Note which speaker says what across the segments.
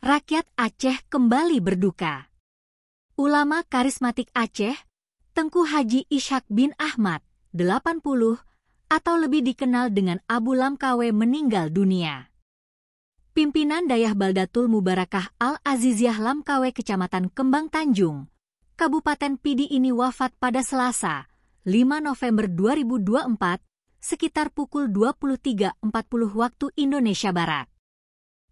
Speaker 1: Rakyat Aceh kembali berduka. Ulama karismatik Aceh, Tengku Haji Ishaq bin Ahmad, 80, atau lebih dikenal dengan Abu Lamkawe meninggal dunia. Pimpinan Dayah Baldatul Mubarakah Al-Aziziyah Lamkawe Kecamatan Kembang Tanjung, Kabupaten Pidi ini wafat pada Selasa, 5 November 2024, sekitar pukul 23.40 waktu Indonesia Barat.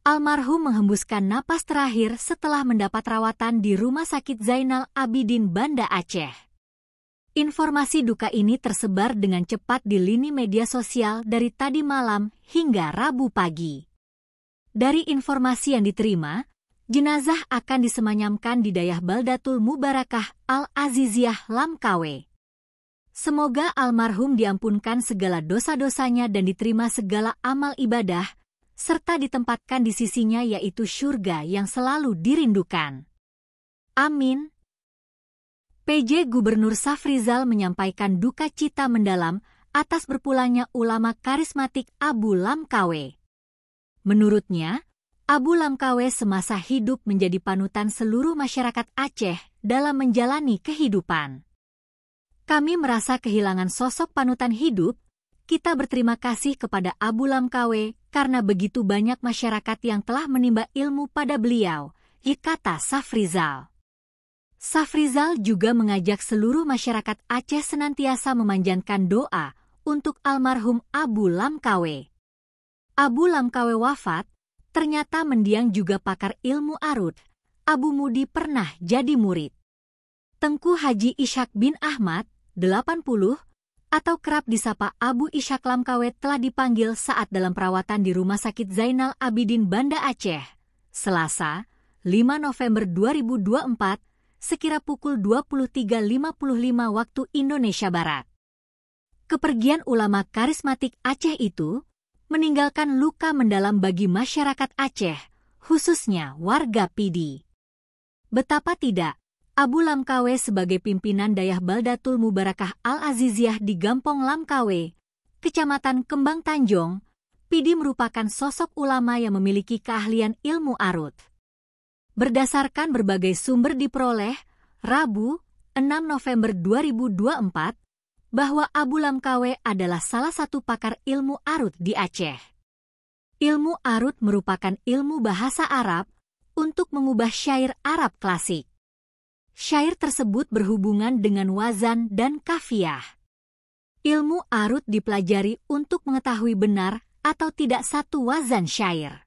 Speaker 1: Almarhum menghembuskan napas terakhir setelah mendapat rawatan di Rumah Sakit Zainal Abidin Banda Aceh. Informasi duka ini tersebar dengan cepat di lini media sosial dari tadi malam hingga Rabu pagi. Dari informasi yang diterima, jenazah akan disemayamkan di Dayah Baldatul Mubarakah Al-Aziziyah Lamkawe. Semoga almarhum diampunkan segala dosa-dosanya dan diterima segala amal ibadah, serta ditempatkan di sisinya yaitu syurga yang selalu dirindukan. Amin. PJ Gubernur Safrizal menyampaikan duka cita mendalam atas berpulangnya ulama karismatik Abu Lamkawe. Menurutnya, Abu Lamkawe semasa hidup menjadi panutan seluruh masyarakat Aceh dalam menjalani kehidupan. Kami merasa kehilangan sosok panutan hidup. Kita berterima kasih kepada Abu Lamkawe karena begitu banyak masyarakat yang telah menimba ilmu pada beliau, kata Safrizal. Safrizal juga mengajak seluruh masyarakat Aceh senantiasa memanjatkan doa untuk almarhum Abu Lamkawe. Abu Lamkawe wafat, ternyata mendiang juga pakar ilmu arut. Abu Mudi pernah jadi murid. Tengku Haji Ishaq bin Ahmad, 80, atau kerap disapa Abu Ishaq Lamkawe telah dipanggil saat dalam perawatan di Rumah Sakit Zainal Abidin Banda Aceh, Selasa, 5 November 2024, sekira pukul 23.55 waktu Indonesia Barat. Kepergian ulama karismatik Aceh itu meninggalkan luka mendalam bagi masyarakat Aceh, khususnya warga Pidi. Betapa tidak, Abu Lamkawe sebagai pimpinan Dayah Baldatul Mubarakah Al-Aziziyah di Gampong Lamkawe, Kecamatan Kembang Tanjung, Pidi merupakan sosok ulama yang memiliki keahlian ilmu arut. Berdasarkan berbagai sumber diperoleh, Rabu, 6 November 2024, bahwa Abu Lamkawe adalah salah satu pakar ilmu arut di Aceh. Ilmu arut merupakan ilmu bahasa Arab untuk mengubah syair Arab klasik. Syair tersebut berhubungan dengan wazan dan kafiyah. Ilmu arut dipelajari untuk mengetahui benar atau tidak satu wazan syair.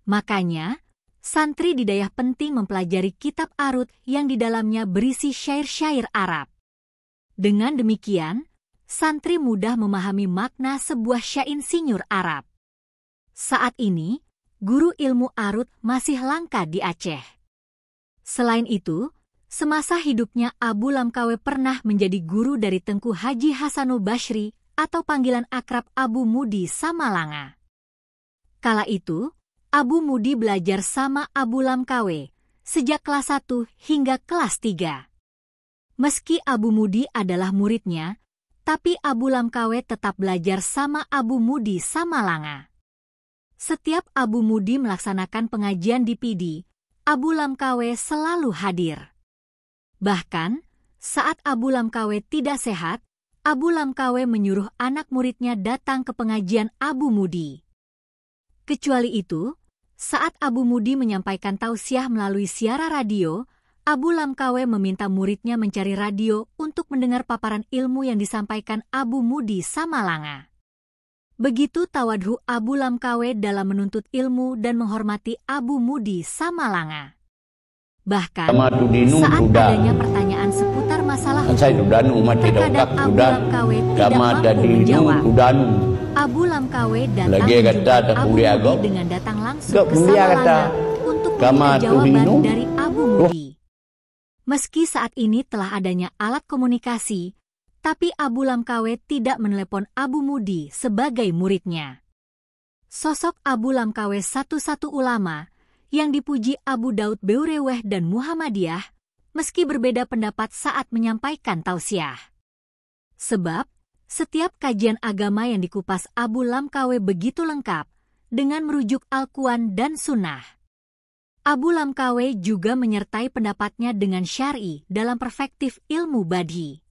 Speaker 1: Makanya, santri di Dayah penting mempelajari kitab arut yang di dalamnya berisi syair-syair Arab. Dengan demikian, santri mudah memahami makna sebuah syair sinyur Arab. Saat ini, guru ilmu arut masih langka di Aceh. Selain itu, semasa hidupnya Abu Lamkawe pernah menjadi guru dari Tengku Haji Hasanul Bashri atau panggilan akrab Abu Mudi Samalanga. Kala itu, Abu Mudi belajar sama Abu Lamkawe sejak kelas 1 hingga kelas 3. Meski Abu Mudi adalah muridnya, tapi Abu Lamkawe tetap belajar sama Abu Mudi Samalanga. Setiap Abu Mudi melaksanakan pengajian di Pidi, Abu Lamkawe selalu hadir. Bahkan, saat Abu Lamkawe tidak sehat, Abu Lamkawe menyuruh anak muridnya datang ke pengajian Abu Mudi. Kecuali itu, saat Abu Mudi menyampaikan tausiah melalui siaran radio, Abu Lamkawe meminta muridnya mencari radio untuk mendengar paparan ilmu yang disampaikan Abu Mudi Samalanga. Begitu tawadhu Abu Lamkawe dalam menuntut ilmu dan menghormati Abu Mudi Samalanga. Bahkan, saat adanya pertanyaan seputar masalah hukum, terkadang Abu Lamkawe tidak mampu menjawab. Abu Lamkawe datang menjumpai Abu Mudi dengan datang langsung ke Samalanga untuk meminta jawaban dari Abu Mudi. Meski saat ini telah adanya alat komunikasi, tapi Abu Lamkawe tidak menelepon Abu Mudi sebagai muridnya. Sosok Abu Lamkawe satu-satu ulama yang dipuji Abu Daud Beureweh dan Muhammadiyah, meski berbeda pendapat saat menyampaikan tausiah. Sebab, setiap kajian agama yang dikupas Abu Lamkawe begitu lengkap, dengan merujuk Al-Quran dan Sunnah. Abu Lamkawe juga menyertai pendapatnya dengan syar'i dalam perspektif ilmu badhi.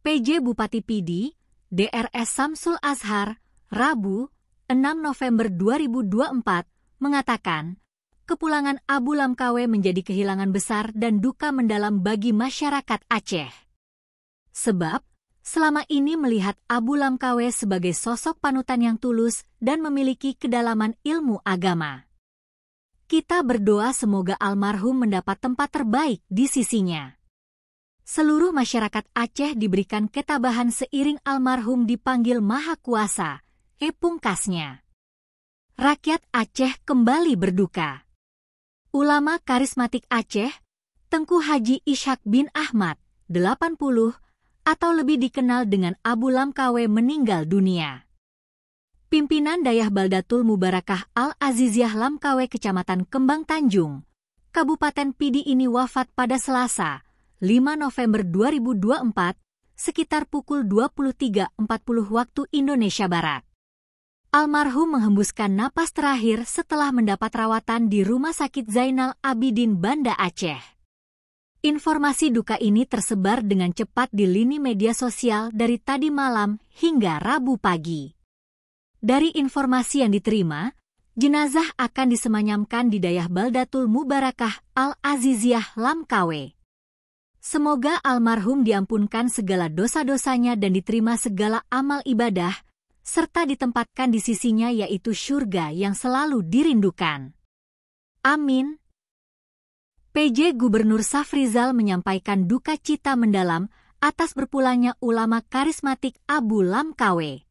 Speaker 1: PJ Bupati Pidi, DRS Samsul Azhar, Rabu, 6 November 2024, mengatakan, kepulangan Abu Lamkawe menjadi kehilangan besar dan duka mendalam bagi masyarakat Aceh. Sebab, selama ini melihat Abu Lamkawe sebagai sosok panutan yang tulus dan memiliki kedalaman ilmu agama. Kita berdoa semoga almarhum mendapat tempat terbaik di sisinya. Seluruh masyarakat Aceh diberikan ketabahan seiring almarhum dipanggil Maha Kuasa, pungkasnya. Rakyat Aceh kembali berduka. Ulama karismatik Aceh, Tengku Haji Ishak bin Ahmad, 80, atau lebih dikenal dengan Abu Lamkawe meninggal dunia. Pimpinan Dayah Baldatul Mubarakah Al-Aziziyah Lamkawe Kecamatan Kembang Tanjung, Kabupaten Pidi ini wafat pada Selasa, 5 November 2024, sekitar pukul 23.40 waktu Indonesia Barat. Almarhum menghembuskan napas terakhir setelah mendapat rawatan di Rumah Sakit Zainal Abidin Banda Aceh. Informasi duka ini tersebar dengan cepat di lini media sosial dari tadi malam hingga Rabu pagi. Dari informasi yang diterima, jenazah akan disemayamkan di Dayah Baldatul Mubarakah Al-Aziziyah Lamkawe. Semoga almarhum diampunkan segala dosa-dosanya dan diterima segala amal ibadah, serta ditempatkan di sisinya yaitu syurga yang selalu dirindukan. Amin. PJ Gubernur Safrizal menyampaikan duka cita mendalam atas berpulangnya ulama karismatik Abu Lamkawe.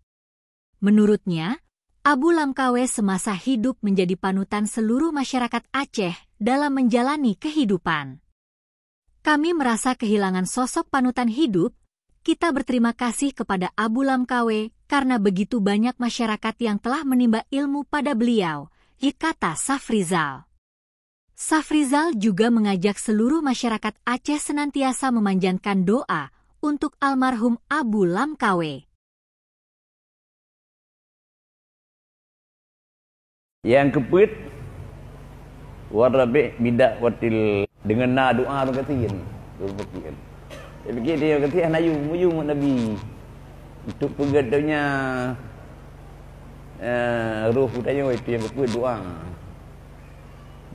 Speaker 1: Menurutnya, Abu Lamkawe semasa hidup menjadi panutan seluruh masyarakat Aceh dalam menjalani kehidupan. Kami merasa kehilangan sosok panutan hidup. Kita berterima kasih kepada Abu Lamkawe karena begitu banyak masyarakat yang telah menimba ilmu pada beliau, kata Safrizal. Safrizal juga mengajak seluruh masyarakat Aceh senantiasa memanjatkan doa untuk almarhum Abu Lamkawe.
Speaker 2: Yang keput warabi bidak watil dengan na doa tu katiin. Tu fikir. Dia fikir dia kata nayu Nabi. Untuk pegadanya roh budaya itu yang keput doa.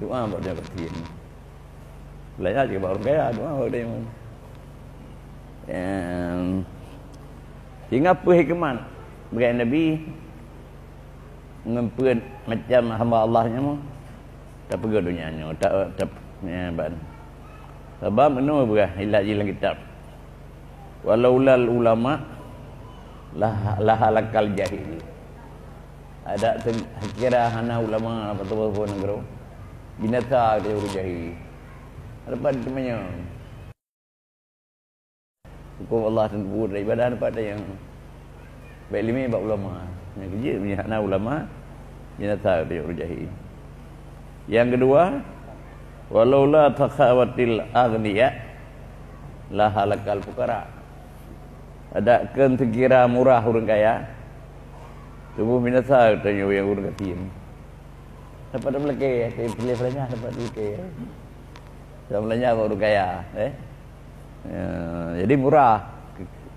Speaker 2: Doa buat dia katiin. Belajar juga orang kaya doa buat dia. Hingga apa hikmah bagi Nabi ngempun macam hamba Allahnya mu tak pergi dunianya tak ban sebab menurut berah ilat dalam kitab walaulal ulama lah halakal jahil ada kira hana ulama apa tu pun negro binasa dia urus jahil dapat temannya hukum Allah dan buat ibadah dapat ada yang baik lima bab ulama yang kerja punya hana ulama binasa dia urus jahil. Yang kedua, walaula takhawatil aghniya la halakal fuqara. Ada kan terkira murah orang kaya. Tubuh binasa tanya yang orang katin. Dapat melekeh, pilih belanja dapat melekeh. Dapat belanja orang kaya, jadi murah.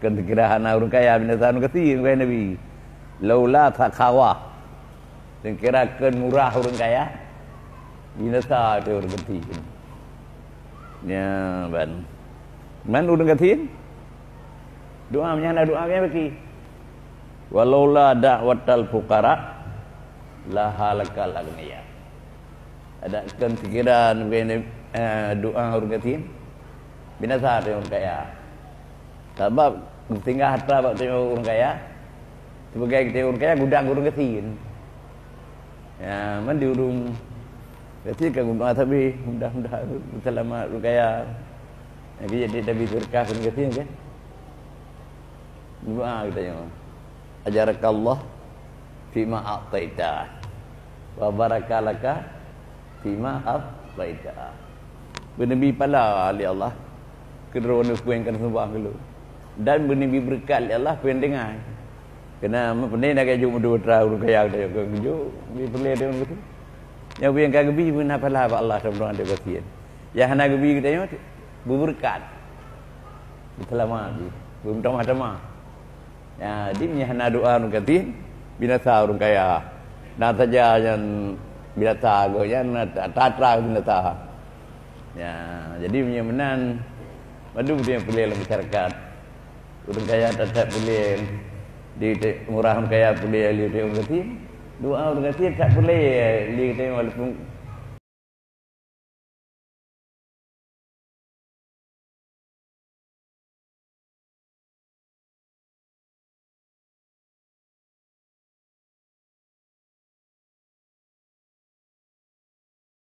Speaker 2: Kan terkira hana orang kaya binasa orang katin kaya Nabi. Laula takhawah. Terkira kan murah orang kaya. Binasa dia orang katin. Ya, ban. Man orang katin? Doa menyana doa yang bagi. Walaula da'watal fuqara la halakal aghniya. Ada kan pikiran doa orang katin? Binasa dia orang kaya. Sebab tinggal harta buat orang kaya. Sebagai kita orang kaya gudang orang katin. Ya, man diurung ketika guna tapi mudah-mudahan selamat rukaya. Jadi Nabi berkah kan katanya kan. Doa kita yang ajarakallah fima a'taita wa barakalaka fima a'taita. Bernabi pala ali Allah kedua puenkan sembah dulu. Dan bernabi berkat ali Allah puen dengar. Kena pendek nak kaju mudu tra rukaya dia kaju. Bi perlu dia begitu. Yang yang kagabi pun apalah Allah subhanahu wa taala. Yang hana gabi kita ni berberkat. Selamat di. Bertama-tama. Ya, di ni hana doa nu katin binasa urang kaya. Nah saja yang binasa go yang tatra binasa. Ya, jadi punya menan madu dia pilih dalam masyarakat. Urang kaya tak pilih di murah kaya pilih di urang katin. Doa urang katin tak boleh di kita walaupun